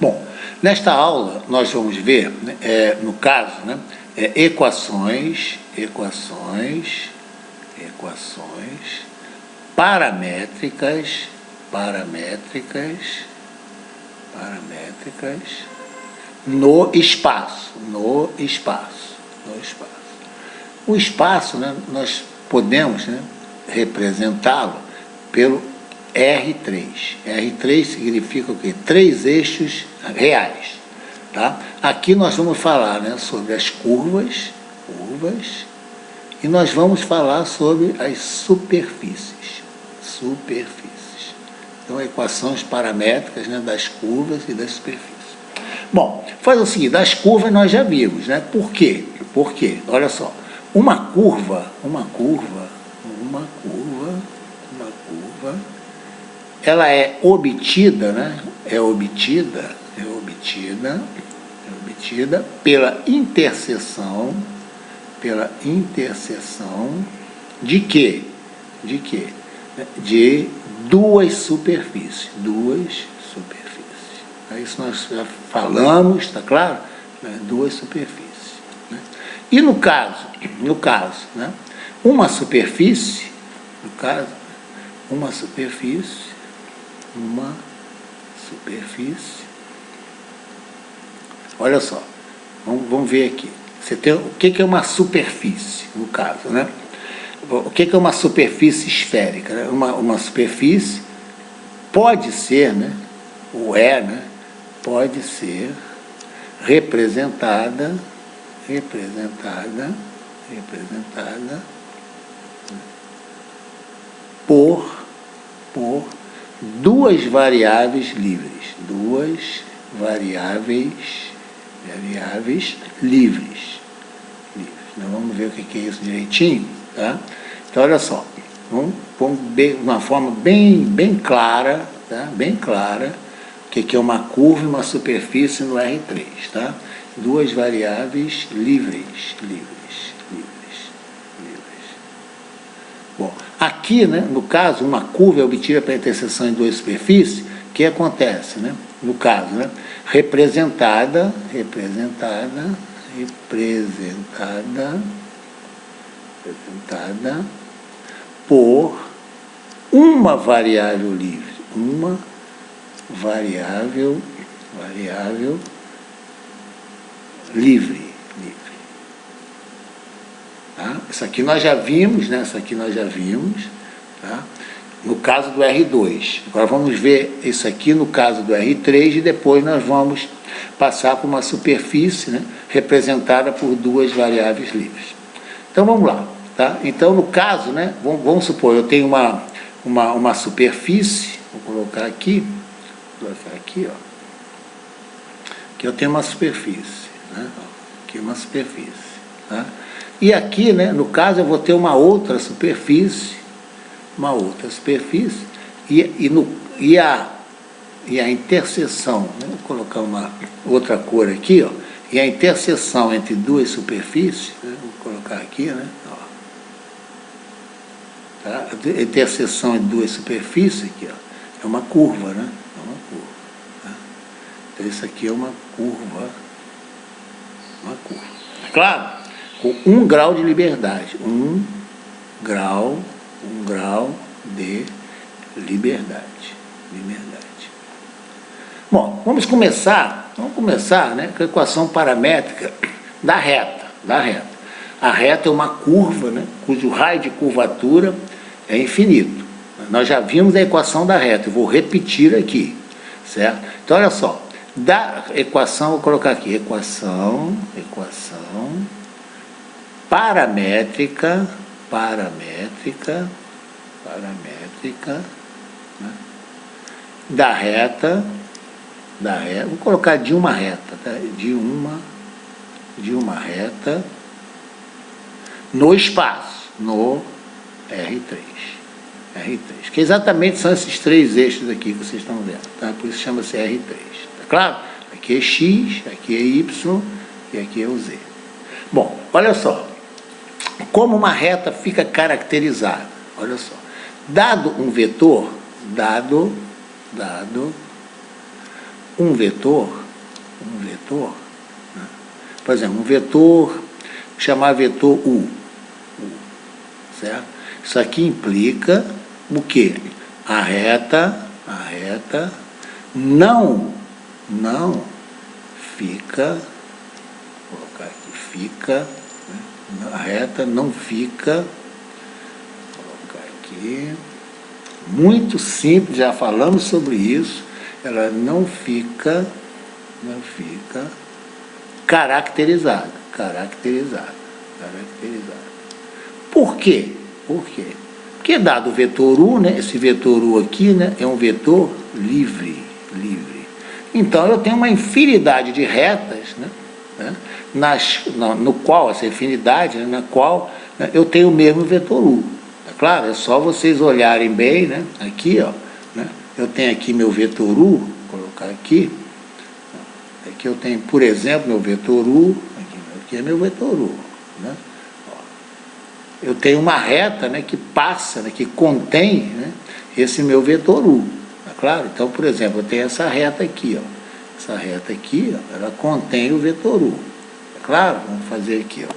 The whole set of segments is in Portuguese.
Bom, nesta aula nós vamos ver, né, no caso, né, equações paramétricas no espaço. O espaço, né, nós podemos, né, representá-lo pelo R3. R3 significa o quê? 3 eixos reais. Tá? Aqui nós vamos falar, né, sobre as curvas, e nós vamos falar sobre as superfícies. Então, equações paramétricas, né, das curvas e das superfícies. Bom, faz o seguinte, das curvas nós já vimos, né? Por quê? Porque, olha só, uma curva, ela é obtida, né? É obtida pela interseção de quê? De duas superfícies. Isso nós já falamos, está claro? Duas superfícies. Né? E no caso, né? Uma superfície, olha só, vamos ver aqui. Você tem, o que é uma superfície, no caso, né? O que é uma superfície esférica? Né? Uma superfície pode ser, né? Ou é, né? Pode ser representada por duas variáveis livres. Nós vamos ver o que é isso direitinho, tá? Então, olha só, vamos ver de uma forma bem clara, tá? Bem clara, o que é uma curva e uma superfície no R3, tá? Duas variáveis livres. Bom, aqui, né, no caso, uma curva é obtida pela interseção de duas superfícies. O que acontece, né? No caso, né, representada por uma variável livre, Tá? Isso aqui nós já vimos, né? Tá? No caso do R2. Agora vamos ver isso aqui no caso do R3 e depois nós vamos passar por uma superfície, né, representada por duas variáveis livres. Então vamos lá. Tá? Então, no caso, né, vamos supor, eu tenho uma superfície, vou colocar aqui, ó. Aqui eu tenho uma superfície, né? Aqui uma superfície, tá? E aqui, né, no caso, eu vou ter uma outra superfície, e a interseção, né? Vou colocar uma outra cor aqui, ó, e a interseção entre duas superfícies, né? Vou colocar aqui, né? Ó. Tá? A interseção entre duas superfícies aqui, ó, é uma curva, né? Tá? Então isso aqui é uma curva. Claro? Com 1 grau de liberdade. 1 grau de liberdade. Bom, vamos começar, né, com a equação paramétrica da reta. A reta é uma curva, né, cujo raio de curvatura é infinito. Nós já vimos a equação da reta, eu vou repetir aqui, certo? Então, olha só, da equação, vou colocar aqui, equação paramétrica, né, da reta, vou colocar de uma reta, tá? de uma reta no espaço, no R3, que exatamente são esses 3 eixos aqui que vocês estão vendo, tá? Por isso chama-se R3, tá claro? Aqui é X, aqui é Y e aqui é o Z. Bom, olha só, como uma reta fica caracterizada, olha só, dado um vetor, um vetor, né? Por exemplo, um vetor, vou chamar vetor U, certo? Isso aqui implica o quê? A reta não fica, vou colocar aqui, fica, né? A reta não fica, vou colocar aqui, muito simples, já falamos sobre isso, ela não fica caracterizada. Por quê? Porque dado o vetor U, né, esse vetor U aqui, né, é um vetor livre. Então, eu tenho uma infinidade de retas, né, no qual, essa infinidade, né, na qual, né, eu tenho o mesmo vetor U. É claro, é só vocês olharem bem, né, aqui, ó, né, eu tenho aqui meu vetor U, vou colocar aqui. Aqui eu tenho, por exemplo, meu vetor U, aqui é meu vetor U, né? Eu tenho uma reta, né, que passa, né, que contém, né, esse meu vetor U, tá claro? Então, por exemplo, eu tenho essa reta aqui, ó. Essa reta aqui, ó, ela contém o vetor U, tá claro? Vamos fazer aqui, ó.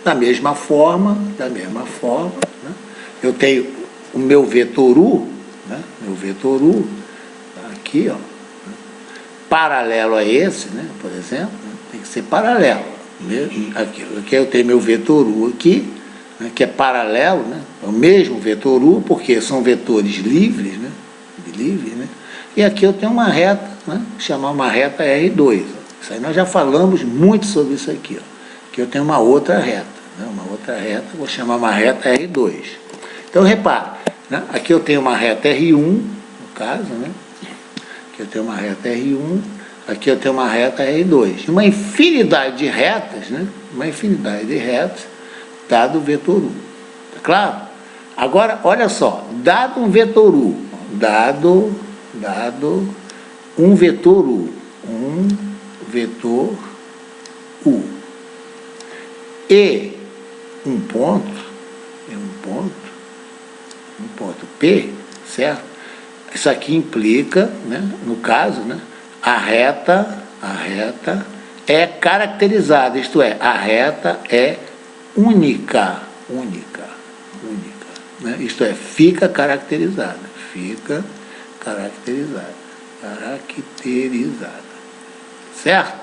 Da mesma forma, né, eu tenho o meu vetor U, né, aqui, ó, paralelo a esse, né, por exemplo, né, tem que ser paralelo. Aqui eu tenho meu vetor U aqui, né, que é paralelo, né, é o mesmo vetor U, porque são vetores livres, né, e aqui eu tenho uma reta, né, chamar uma reta R2. Ó. Isso aí nós já falamos muito sobre isso aqui. Ó. Aqui eu tenho uma outra reta, né, vou chamar uma reta R2. Então, repara, né, aqui eu tenho uma reta R1, no caso, né, aqui eu tenho uma reta R1, aqui eu tenho uma reta R2. Uma infinidade de retas, né? Dado o vetor U. Tá claro? Agora, olha só, dado um vetor U, dado um vetor U, e um ponto P, certo? Isso aqui implica, né, no caso, né, a reta é caracterizada, isto é, a reta é única, né? Isto é, fica caracterizada, certo?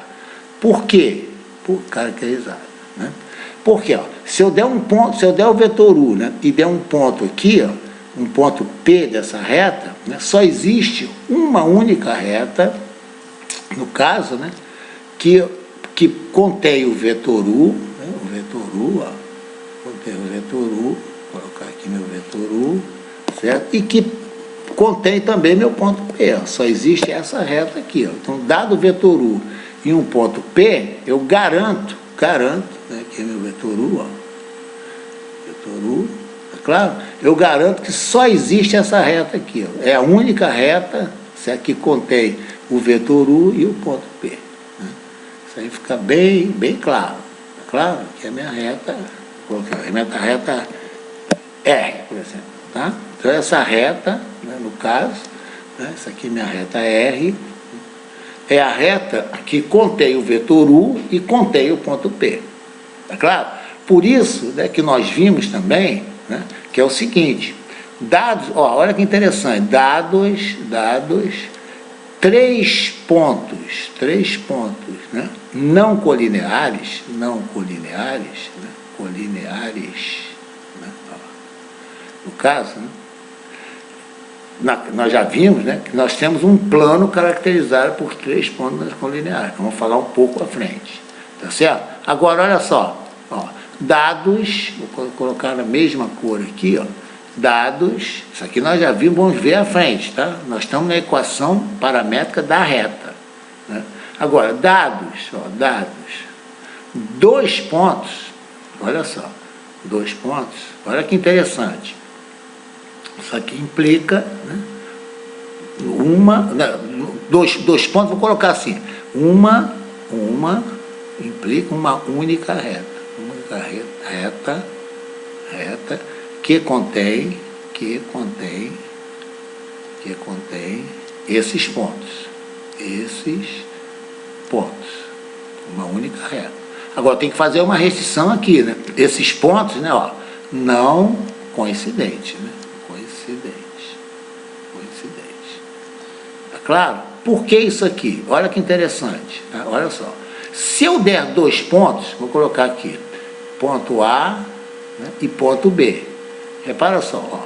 Por quê? Por caracterizada, né? Porque, ó, se eu der o vetor U, né, e der um ponto aqui, ó, um ponto P dessa reta, né, só existe uma única reta, no caso, né, que contém o vetor U, né, contém o vetor U, vou colocar aqui meu vetor U, certo? E que contém também meu ponto P, ó, só existe essa reta aqui, ó. Então, dado o vetor U e um ponto P, eu garanto, né, que é meu vetor U, ó, claro, eu garanto que só existe essa reta aqui, ó. É a única reta, certo, que contém o vetor U e o ponto P. Né? Isso aí fica bem claro. Tá claro? Que é a minha reta, vou colocar a minha reta R, por exemplo. Tá? Então, essa reta, né, no caso, né, essa aqui é minha reta R, é a reta que contém o vetor U e contém o ponto P. Tá claro? Por isso, né, que nós vimos também, né, que é o seguinte, dados, ó, olha que interessante, dados três pontos, né, não colineares, né, ó, no caso, né, nós já vimos, né, que nós temos um plano caracterizado por três pontos não colineares, vamos falar um pouco à frente, tá certo? Agora, olha só, ó, dados, vou colocar na mesma cor aqui, ó, dados, isso aqui nós já vimos, vamos ver à frente, tá? Nós estamos na equação paramétrica da reta, né? Agora, dados, dois pontos, olha só, olha que interessante, isso aqui implica, né, dois pontos, vou colocar assim, implica uma única reta, que contém esses pontos, esses pontos. Uma única reta. Agora tem que fazer uma restrição aqui, né? Esses pontos, né, ó, não coincidentes, né? Coincidentes. Tá claro? Por que isso aqui? Olha que interessante, tá? Olha só. Se eu der 2 pontos, vou colocar aqui, ponto A, né, e ponto B. Repara só, ó.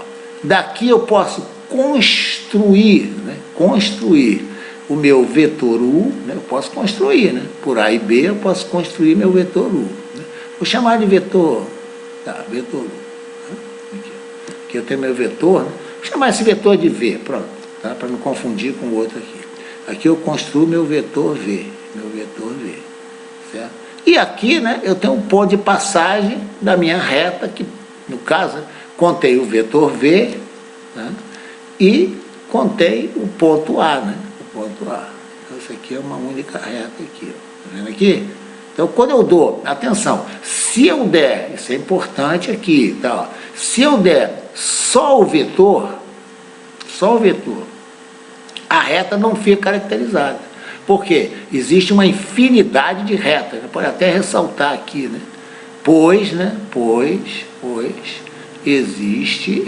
Daqui eu posso construir, né, o meu vetor U, né, eu posso construir, né, por A e B eu posso construir meu vetor U. Né. Vou chamar de vetor, tá, vetor U. Né, aqui eu tenho meu vetor, né, vou chamar esse vetor de V, pronto, tá, para não confundir com o outro aqui. Aqui eu construo meu vetor V, certo? E aqui, né, eu tenho um ponto de passagem da minha reta, que no caso, contei o vetor V, né, e contei o ponto A, né? O ponto A. Então, isso aqui é uma única reta aqui, ó. Tá vendo aqui? Então, quando eu dou, atenção, se eu der, isso é importante aqui, tá? Ó, se eu der só o vetor, a reta não fica caracterizada. Porque existe uma infinidade de retas, né? Pode até ressaltar aqui, né? Pois existe,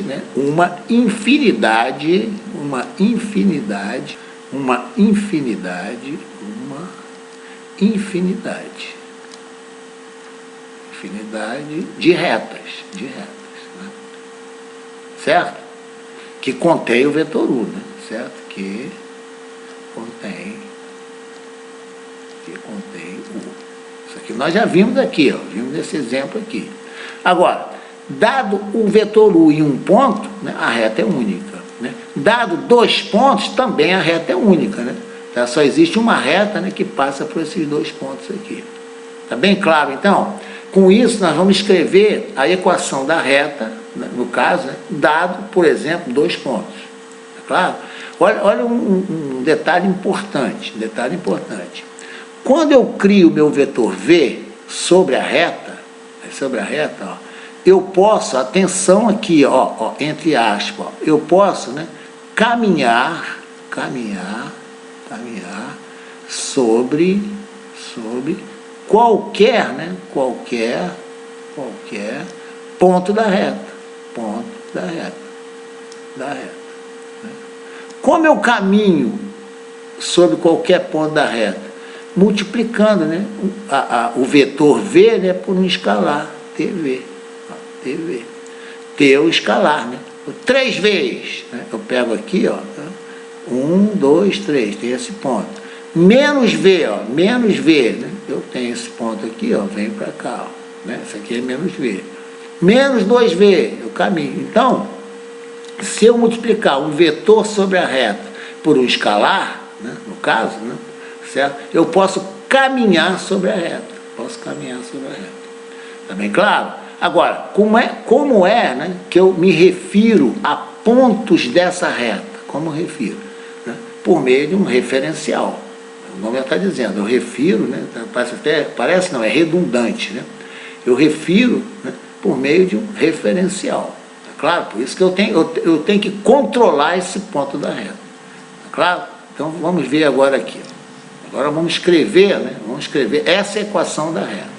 né, uma infinidade de retas, né? Certo? Que contém o vetor U, né? Certo? Que contém U. Isso aqui nós já vimos aqui, ó, vimos esse exemplo aqui. Agora, dado o vetor U em um ponto, né, a reta é única. Né? Dado 2 pontos, também a reta é única. Né? Tá? Só existe uma reta, né, que passa por esses 2 pontos aqui. Está bem claro, então? Com isso, nós vamos escrever a equação da reta, né, no caso, né, dado, por exemplo, 2 pontos. Está claro? Olha um detalhe importante, Quando eu crio meu vetor V sobre a reta, ó, eu posso, atenção aqui, ó, entre aspas, ó, eu posso, né, caminhar sobre qualquer, né, qualquer ponto da reta, né? Como eu caminho sobre qualquer ponto da reta? Multiplicando, né, o vetor V, né, por um escalar, TV. T é o escalar, né? 3 vezes, né? Eu pego aqui, ó, 1, 2, 3, tem esse ponto. Menos V, ó, menos V, né? Eu tenho esse ponto aqui, ó, venho para cá, ó, né? Isso aqui é menos V. Menos 2V, eu caminho. Então, se eu multiplicar um vetor sobre a reta por um escalar, né, no caso, né, certo? Eu posso caminhar sobre a reta. Está bem claro? Agora, como é, né, que eu me refiro a pontos dessa reta? Como eu refiro? Né? Por meio de um referencial. O nome já está dizendo, eu refiro, né, parece não, é redundante, né? Eu refiro, né, por meio de um referencial. Tá claro? Por isso que eu tenho que controlar esse ponto da reta. Tá claro? Então vamos ver agora aqui. Agora vamos escrever, né? Essa equação da reta.